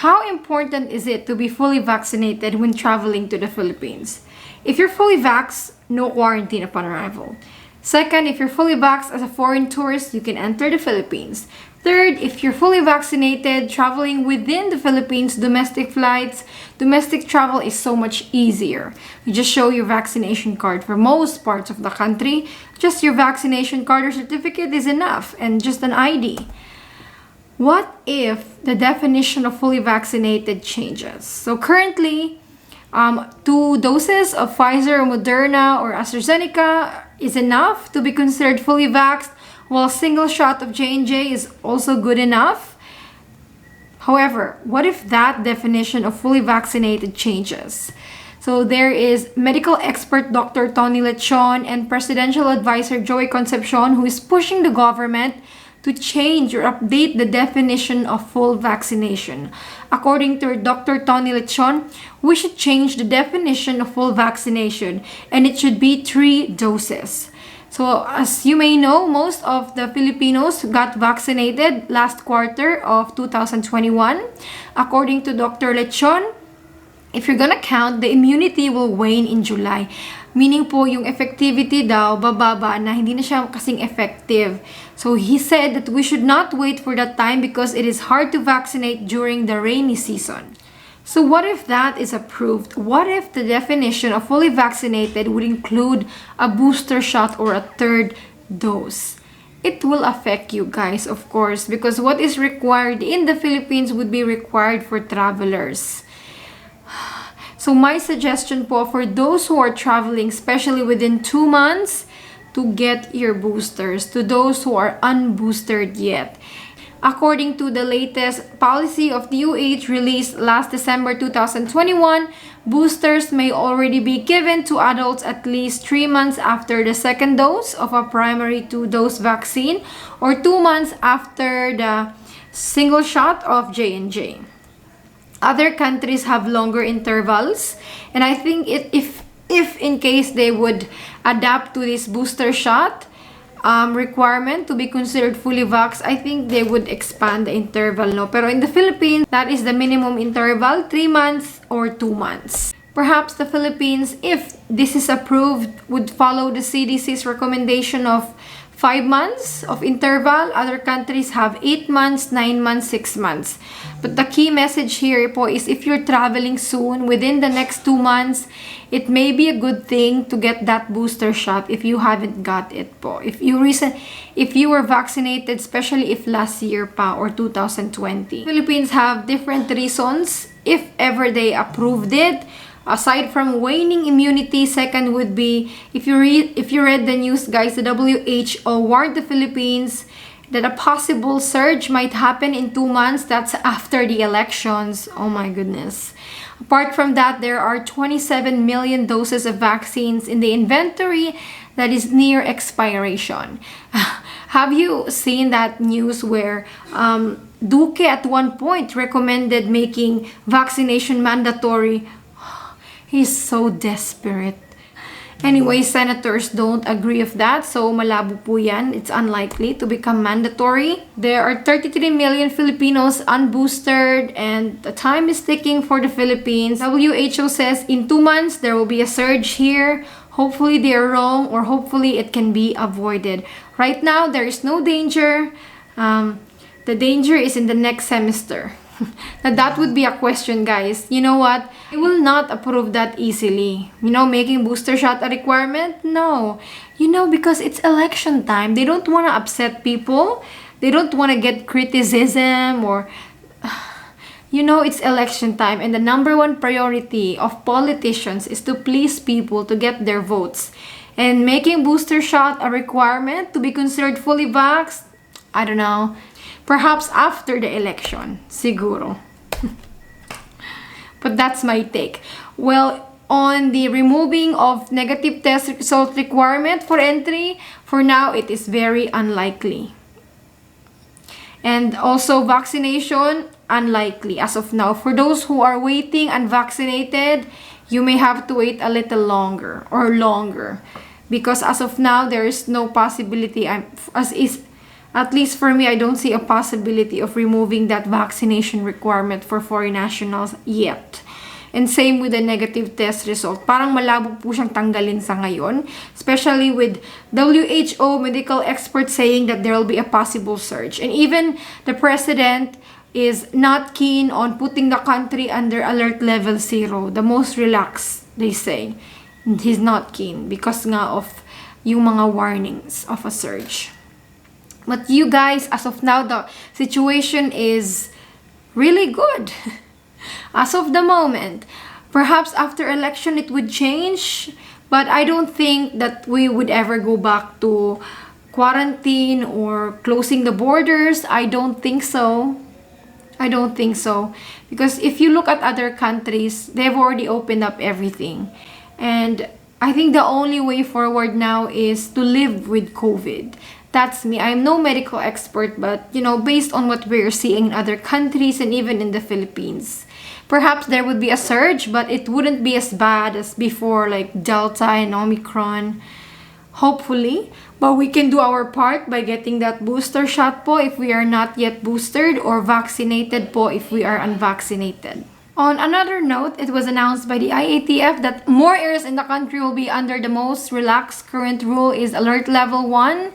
How important is it to be fully vaccinated when traveling to the Philippines? If you're fully vaxxed, no quarantine upon arrival. Second, if you're fully vaxxed as a foreign tourist, you can enter the Philippines. Third, if you're fully vaccinated, traveling within the Philippines, domestic flights, domestic travel is so much easier. You just show your vaccination card for most parts of the country. Just your vaccination card or certificate is enough, and just an ID. What if the definition of fully vaccinated changes? So currently, 2 doses of Pfizer, Moderna, or AstraZeneca is enough to be considered fully vaxxed, while a single shot of J&J is also good enough. However, what if that definition of fully vaccinated changes? So there is medical expert Dr. Tony Lechon and presidential advisor Joey Concepcion who is pushing the government to change or update the definition of full vaccination. According to Dr. Tony Lechon, we should change the definition of full vaccination and it should be 3 doses. So as you may know, most of the Filipinos got vaccinated last quarter of 2021. According to Dr. Lechon, if you're gonna count, the immunity will wane in July. Meaning po, yung effectivity daw, bababa na hindi na siya kasing effective. So he said that we should not wait for that time because it is hard to vaccinate during the rainy season. So what if that is approved? What if the definition of fully vaccinated would include a booster shot or a 3rd dose? It will affect you guys, of course, because what is required in the Philippines would be required for travelers. So my suggestion po for those who are traveling, especially within 2 months, to get your boosters. To those who are unboosted yet. According to the latest policy of the UH released last December 2021, boosters may already be given to adults at least 3 months after the 2nd dose of a primary 2-dose vaccine or 2 months after the single shot of J&J. Other countries have longer intervals, and I think if in case they would adapt to this booster shot requirement to be considered fully vaxxed, I think they would expand the interval, no? Pero in the Philippines, that is the minimum interval, 3 months or 2 months. Perhaps the Philippines, if this is approved, would follow the CDC's recommendation of 5 months of interval. Other countries have 8 months, 9 months, 6 months. But the key message here po is if you're traveling soon, within the next 2 months, it may be a good thing to get that booster shot if you haven't got it po. If you were vaccinated, especially if last year pa or 2020. Philippines have different reasons if ever they approved it. Aside from waning immunity, second would be if you read the news, guys, the WHO warned the Philippines that a possible surge might happen in 2 months. That's after the elections. Oh my goodness. Apart from that, there are 27 million doses of vaccines in the inventory that is near expiration. Have you seen that news where Duque at one point recommended making vaccination mandatory? He's so desperate. Anyway, senators don't agree with that, so malabo po yan. It's unlikely to become mandatory. There are 33 million Filipinos unboosted, and the time is ticking for the Philippines. WHO says in 2 months, there will be a surge here. Hopefully, they are wrong, or hopefully, it can be avoided. Right now, there is no danger. The danger is in the next semester. Now that would be a question, guys. You know what? They will not approve that easily. You know, making booster shot a requirement? No. You know, because it's election time. They don't want to upset people. They don't want to get criticism or... You know, it's election time and the number 1 priority of politicians is to please people to get their votes. And making booster shot a requirement to be considered fully vaxxed? I don't know. Perhaps after the election, siguro. But that's my take. Well, on the removing of negative test result requirement for entry, for now, it is very unlikely. And also vaccination, unlikely as of now. For those who are waiting unvaccinated, you may have to wait a little longer or longer. Because as of now, there is no possibility, At least for me, I don't see a possibility of removing that vaccination requirement for foreign nationals yet. And same with the negative test result. Parang malabo po siyang tanggalin sa ngayon. Especially with WHO medical experts saying that there will be a possible surge. And even the president is not keen on putting the country under alert level 0. The most relaxed, they say. And he's not keen because nga of yung mga warnings of a surge. But you guys, as of now, the situation is really good. As of the moment, perhaps after election it would change, but I don't think that we would ever go back to quarantine or closing the borders. I don't think so. I don't think so. Because if you look at other countries, they've already opened up everything. And I think the only way forward now is to live with COVID. That's me. I'm no medical expert, but based on what we're seeing in other countries and even in the Philippines, perhaps there would be a surge, but it wouldn't be as bad as before, like Delta and Omicron. Hopefully. But we can do our part by getting that booster shot po if we are not yet boosted, or vaccinated po if we are unvaccinated. On another note, it was announced by the IATF that more areas in the country will be under the most relaxed current rule is alert level 1.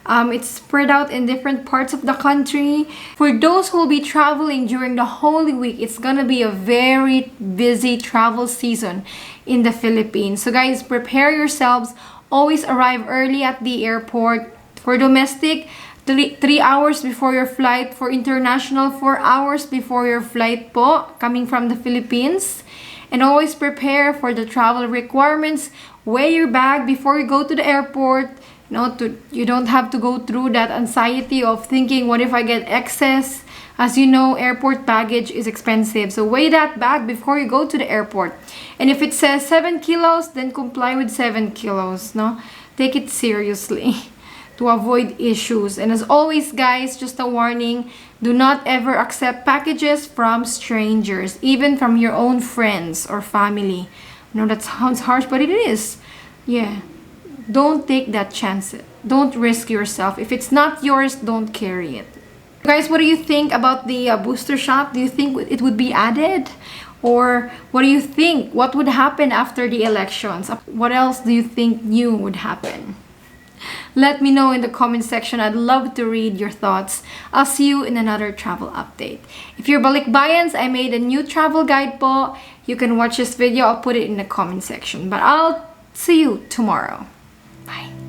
It's spread out in different parts of the country. For those who will be traveling during the Holy Week, it's gonna be a very busy travel season in the Philippines. So guys, prepare yourselves. Always arrive early at the airport. For domestic, 3 hours before your flight. For international, 4 hours before your flight po, coming from the Philippines. And always prepare for the travel requirements. Weigh your bag before you go to the airport. You don't have to go through that anxiety of thinking, what if I get excess? As you know, airport baggage is expensive. So weigh that bag before you go to the airport. And if it says 7 kilos, then comply with 7 kilos. Take it seriously to avoid issues. And as always, guys, just a warning, do not ever accept packages from strangers, even from your own friends or family. That sounds harsh, but it is. Yeah. Don't take that chance. Don't risk yourself. If it's not yours, don't carry it. Guys, what do you think about the booster shot? Do you think it would be added? Or what do you think? What would happen after the elections? What else do you think new would happen? Let me know in the comment section. I'd love to read your thoughts. I'll see you in another travel update. If you're balikbayans, I made a new travel guide po. You can watch this video. I'll put it in the comment section. But I'll see you tomorrow. Bye.